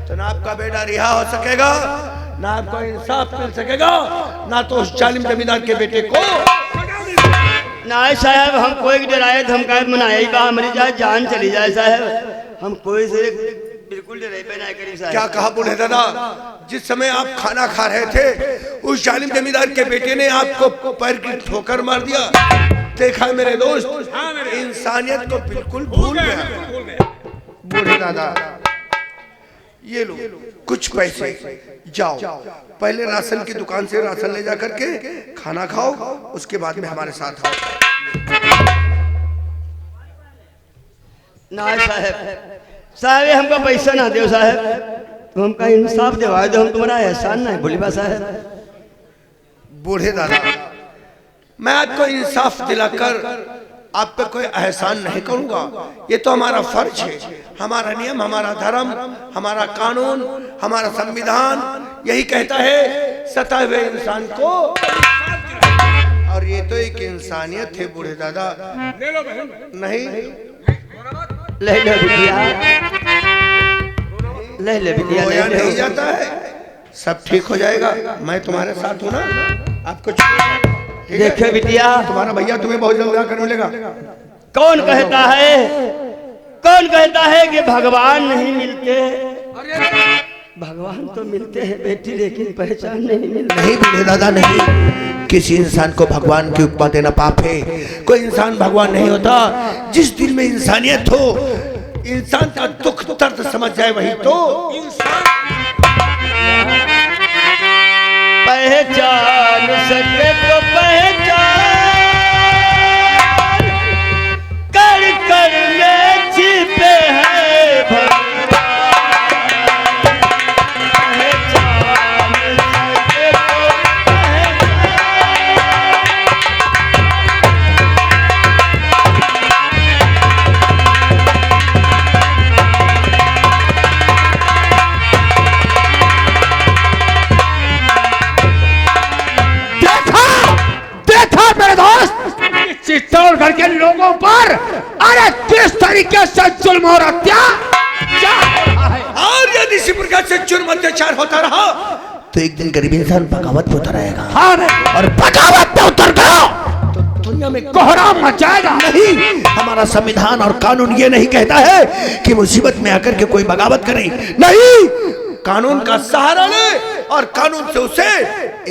तो ना आपका बेटा रिहा हो सकेगा, ना आपको इंसाफ मिल सकेगा, ना तो उस जालिम जमींदार के बेटे को। ना साहब हम कोई डराए धमकाए मनाए का हमारी जाए जान चली जाए साहब, हम कोई से बिल्कुल डराए पे ना करी साहब। क्या कहा बूढ़े दादा? जिस समय आप खाना खा रहे थे उस जालिम जमींदार के बेटे ने आपको पैर की ठोकर मार दिया। देखा मेरे दोस्त, इंसानियत को बिल्कुल भूल गया। बूढ़े दादा ये लो कुछ पैसे, जाओ पहले राशन की दुकान से राशन ले जा करके खाना खाओ, उसके बाद में हमारे साथ आओ। ना साहब, साहब हमको पैसा ना दो साहब, तो हमका इंसाफ दिवा दो, हम तुम्हारा एहसान नहीं भूली बा साहब। बूढ़े दादा मैं आपको इंसाफ दिलाकर आप पे कोई एहसान नहीं करूंगा, ये तो हमारा फर्ज है, हमारा नियम, हमारा धर्म, हमारा कानून, हमारा संविधान यही कहता है सताए हुए इंसान को। और ये तो एक इंसानियत है बूढ़े दादा। ले लो बहन। नहीं ले लो बिटिया, ले ले बिटिया, रोया नहीं जाता है, सब ठीक हो जाएगा, मैं तुम्हारे साथ हूँ ना। आपको देखो बिटिया, तुम्हारा भैया तुम्हें बहुत जल्द कर मिलेगा। कौन कहता है, कौन कहता है कि भगवान नहीं मिलते? भगवान तो मिलते हैं बेटी, लेकिन पहचान नहीं मिलती। नहीं बूढ़े दादा नहीं, किसी इंसान को भगवान की उपमा देना पाप है। कोई इंसान भगवान नहीं होता। जिस दिल में इंसानियत हो, इंसान का दुख दर्द समझ जाए वही तो इंसान। पहचान सके तो पहचान कर कर में छिपे हैं भगवान। पहचान सके तो चित्तौड़गढ़ के लोगों पर अरे किस तरीके से जुल्म और अत्याचार हो रहा है। और यदि इसी प्रकार से जुर्म अत्याचार होता रहा तो एक दिन गरीब इंसान बगावत पे उतर आएगा। हाँ और बगावत पे उतर गया तो दुनिया में कोहराम मच जाएगा। नहीं, हमारा संविधान और कानून ये नहीं कहता है कि मुसीबत में आकर के कोई बगावत करे। नहीं, कानून का सहारा ले और कानून से उसे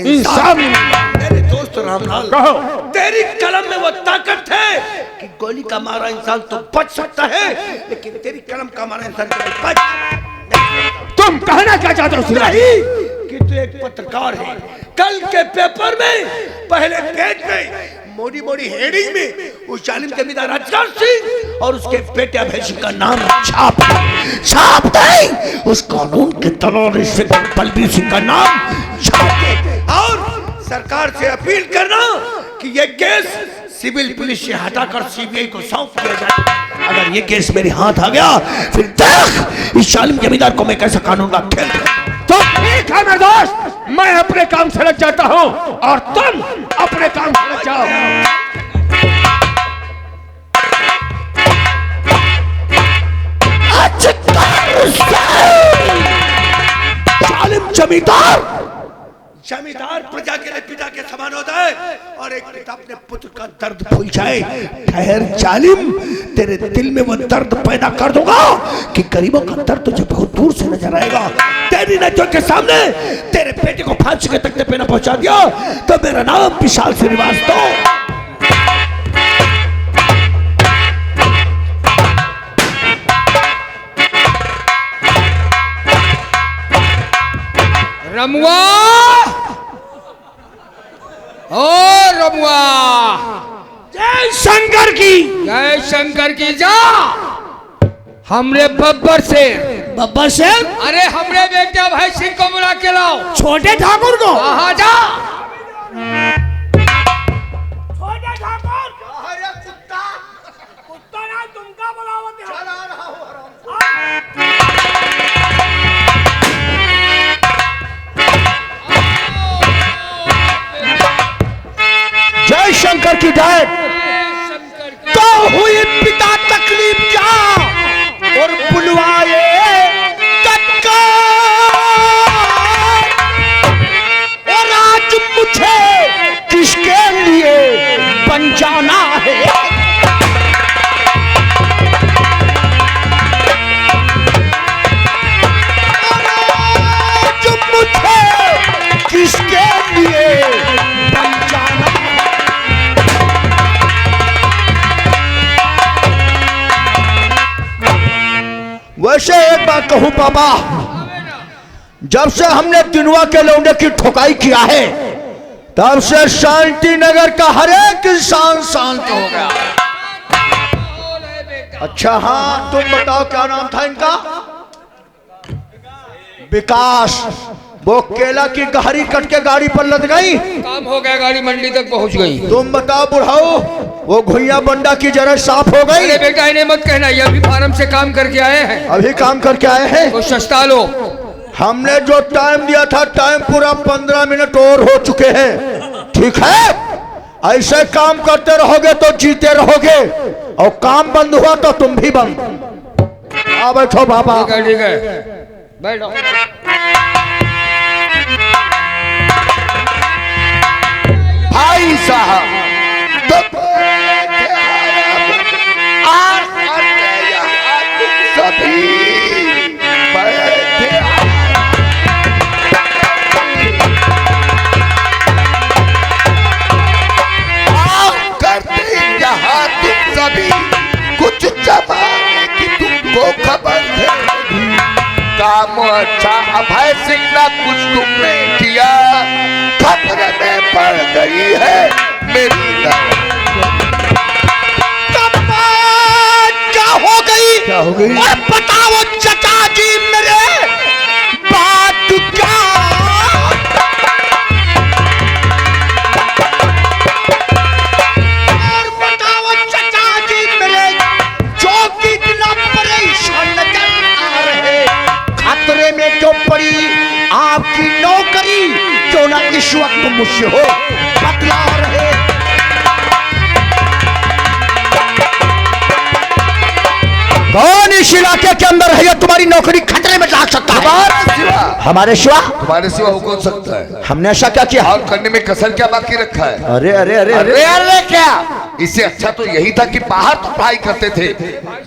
इंसाफ। मेरे दोस्त रामलाल, कहो तेरी कलम में वो ताकत है कि गोली का मारा इंसान तो बच सकता है, लेकिन तेरी कलम का मारा इंसान कभी बच। तुम कहना क्या चाहते हो? नहीं कि तू एक पत्रकार है। कल के पेपर में पहले पेज में मोटी मोटी हेडिंग में उस जालिम जमींदार अजगर सिंह और उसके बेटे अभय सिंह का नाम छाप दे। उस कानून के तलवार से बलबीर सिंह का नाम छाप दे। और सरकार से अपील करना कि ये केस सिविल पुलिस से हटाकर सीबीआई को सौंप दिया जाए। अगर ये केस मेरे हाथ आ गया फिर देख इस जालिम जमींदार को मैं कैसा कानून का खेल। तो ठीक है मेरे दोस्त, मैं अपने काम से लग जाता हूँ और तुम अपने काम से लग जाओ। जालिम जमींदार प्रजा के लिए पिता के समान होता है और एक पिता अपने पुत्र का दर्द भूल जाए। ठहर जालिम, तेरे दिल में वो दर्द पैदा कर दूंगा कि गरीबों का दर्द तुझे बहुत दूर से नजर आएगा। तेरी नजरों के सामने तेरे बेटे को फांसी के तख्ते पे न पहुंचा दिया तो मेरा नाम विशाल श्रीवास्तव। रमुआ, ओ रमुआ, जय शंकर की, जय शंकर की। जा हमरे बब्बर से, बब्बर से, अरे हमरे बेटे भाई सिंह को बुला के लाओ। छोटे ठाकुर को। कहा जा छोटे ठाकुर, कुत्ता ना तुमका बुलावत है। जय शंकर की जय। तो हुई पिता तकलीफ क्या और बुलवाए तत्काल वैसे एक बात कहूं पापा, जब से हमने दिनवा के लौंडे की ठोकाई किया है तब से शांति नगर का हर एक इंसान शांत हो गया। अच्छा हाँ, तुम बताओ क्या नाम था इनका? विकास। वो केला की गहरी कट के गाड़ी पर लद गई, काम हो गया, गाड़ी मंडी तक पहुंच गई। तुम बताओ बुढ़ाओ, वो घुइया बंडा की जरा साफ हो गई? अरे बेटा इन्हें मत कहना, ये अभी फार्म से काम करके आए हैं। अभी काम करके आए हैं? तो सस्ता लो। हमने जो टाइम दिया था, टाइम पूरा 15 मिनट और हो चुके हैं। ठीक है, ऐसे काम करते रहोगे तो जीते रहोगे, और काम बंद हुआ तो तुम भी बंद। आ बैठो बाबा। ठीक है बैठो। भाई साहब सभी बैठे करते यहाँ तुम सभी कुछ जमाने की तुमको खबर है। काम अच्छा अभय सिंह ना कुछ तुमने किया, खबर में पड़ गई है मेरी। क्या हो गई? क्या हो गई? और बताओ चचा जी मेरे, बात क्या? और बताओ चचा जी मेरे, जो कि इतना परेशान नजर आ रहे, खतरे में क्यों पड़ी आपकी नौकरी? क्यों ना इस वक्त मुझसे हो बतला रहे। कौन इस इलाके के अंदर है, तुम्हारी नौकरी खतरे में डाल सकता है? हमारे सिवा? तुम्हारे सिवा हो कौन सकता है? हमने ऐसा क्या किया? और करने में कसर क्या बाकी रखा है? अरे अरे अरे अरे अरे क्या, इससे अच्छा तो यही था कि बाहर तो पढ़ाई करते थे,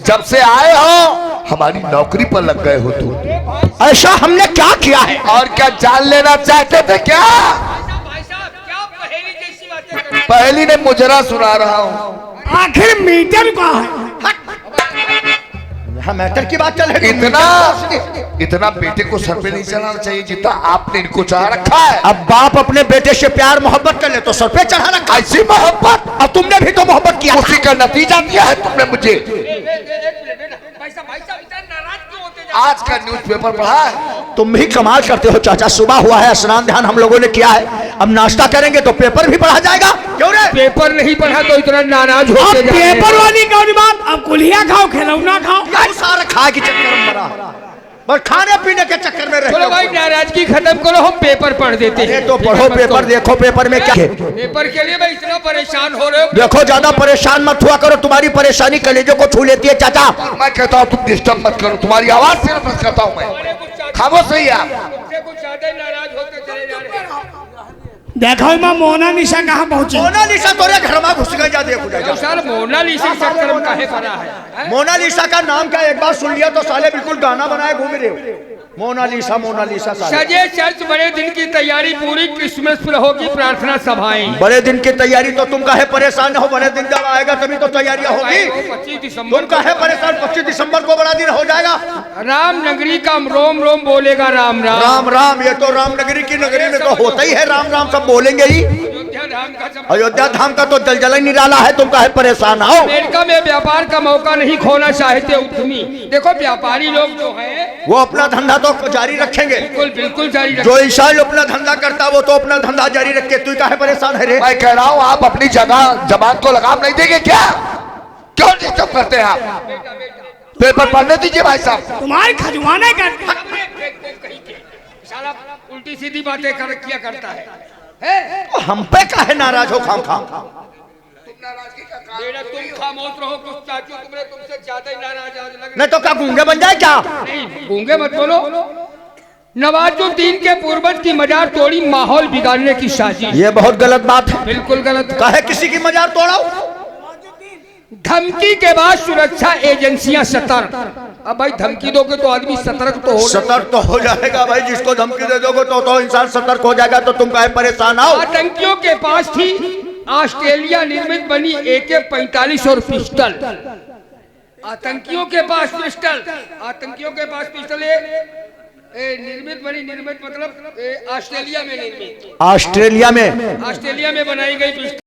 जब से आए हो हमारी नौकरी पर लग गए हो तुम। ऐसा हमने क्या किया है? और क्या जान लेना चाहते थे क्या? पहली ने मुजरा सुना रहा हूँ। आखिर मीटर का है? मैटर की बात चल रही। इतना बेटे को सर पे नहीं चढ़ाना चाहिए जितना आपने इनको चढ़ा रखा है। अब बाप अपने बेटे से प्यार मोहब्बत कर ले तो सर पे चढ़ा रखा। ऐसी मोहब्बत, अब तुमने भी तो मोहब्बत किया, उसी का नतीजा दिया है तुमने मुझे। आज का न्यूज़पेपर पढ़ा है? तुम भी कमाल करते हो चाचा। सुबह हुआ है, स्नान ध्यान हम लोगों ने किया है, अब नाश्ता करेंगे तो पेपर भी पढ़ा जाएगा। क्यों रे? पेपर नहीं पढ़ा तो इतना नाराज होते जा रहे हैं। पेपर वाली कौन बात? अब कुलिया खाओ, खिलौना खाओ। सारा खा के चक्कर में मरा, बस खाने पीने के चक्कर में रहे। चलो भाई नाराजगी खत्म करो, हम पेपर पढ़ देते हैं। तो पढ़ो पेपर, देखो पेपर में क्या है। पेपर के लिए भाई इतना परेशान हो रहे हो? देखो ज्यादा परेशान मत हुआ करो, तुम्हारी परेशानी कलेजों को छू लेती है चाचा। मैं कहता हूँ तुम डिस्टर्ब मत करो, तुम्हारी आवाज से नफरत करता हूँ मैं। खामोश रहिए आप। तुमसे कुछ ज्यादा नाराज होते चले जा रहे हैं। देखो मां मोनालिसा कहाँ पहुंची? मोनालिसा तोरे घर में घुस गई, जा देखो जा। सर मोनालिसा चक्कर में काहे पड़ा है? मोनालिसा का नाम क्या एक बार सुन लिया तो साले बिल्कुल गाना बनाए घूम रहे हो। मोनालिसा मोनालिसा साले। सजे चर्च, बड़े दिन की तैयारी पूरी, क्रिसमस पर होगी प्रार्थना सभाएं। बड़े दिन की तैयारी तो तुम काहे परेशान हो? बड़े दिन जब आएगा तभी तो तैयारियां होगी। 25 दिसंबर तुम काहे परेशान? 25 दिसंबर को बड़ा दिन हो जाएगा। राम नगरी का रोम रोम बोलेगा राम राम। राम राम, ये तो राम नगरी की नगरी में तो होता ही है, राम राम सब बोलेंगे ही। अयोध्या धाम का तो जलजल ही निराला है, तुम काहे परेशान हो? अमेरिका में व्यापार का मौका नहीं खोना चाहते उद्यमी। देखो व्यापारी लोग जो हैं वो अपना धंधा तो जारी रखेंगे। बिल्कुल बिल्कुल जारी रखेंगे। जो इंसान अपना धंधा करता वो तो अपना धंधा जारी रखे, तू काहे परेशान है रे? मैं कह रहा हूँ आप अपनी जगह जबान को लगाम नहीं देंगे क्या? क्यों डिस्टर्ब करते हैं आप? पेपर पढ़ने दीजिए भाई साहब। तुम्हारे खजवाने का साला उल्टी सीधी बातें किया करता है। तो हम पे काहे नाराज हो? खाम खाम बेटा तुम खामोश रहो, कुछ चाचू तुमसे ज्यादा ही नाराज आज लग। नहीं तो क्या गूंगे बन जाए क्या? नहीं गूंगे मत बोलो। नवाजुद्दीन के पूर्वज की मजार तोड़ी, माहौल बिगाड़ने की साजिश। ये बहुत गलत बात है। बिल्कुल गलत। काहे किसी की मजार तोड़ाओ? धमकी के बाद सुरक्षा एजेंसियां सतर्क। अब भाई धमकी दोगे तो आदमी सतर्क तो हो। सतर्क तो हो जाएगा भाई, जिसको धमकी दे दोगे तो इंसान सतर्क हो जाएगा। तो तुम काहे परेशान हो? आतंकियों के पास थी ऑस्ट्रेलिया निर्मित बनी AK-45 और पिस्टल। आतंकियों के पास पिस्टल, आतंकियों के पास पिस्टल है। निर्मित बनी, निर्मित मतलब ऑस्ट्रेलिया में निर्मित, ऑस्ट्रेलिया में ऑस्ट्रेलिया में बनाई गई पिस्टल।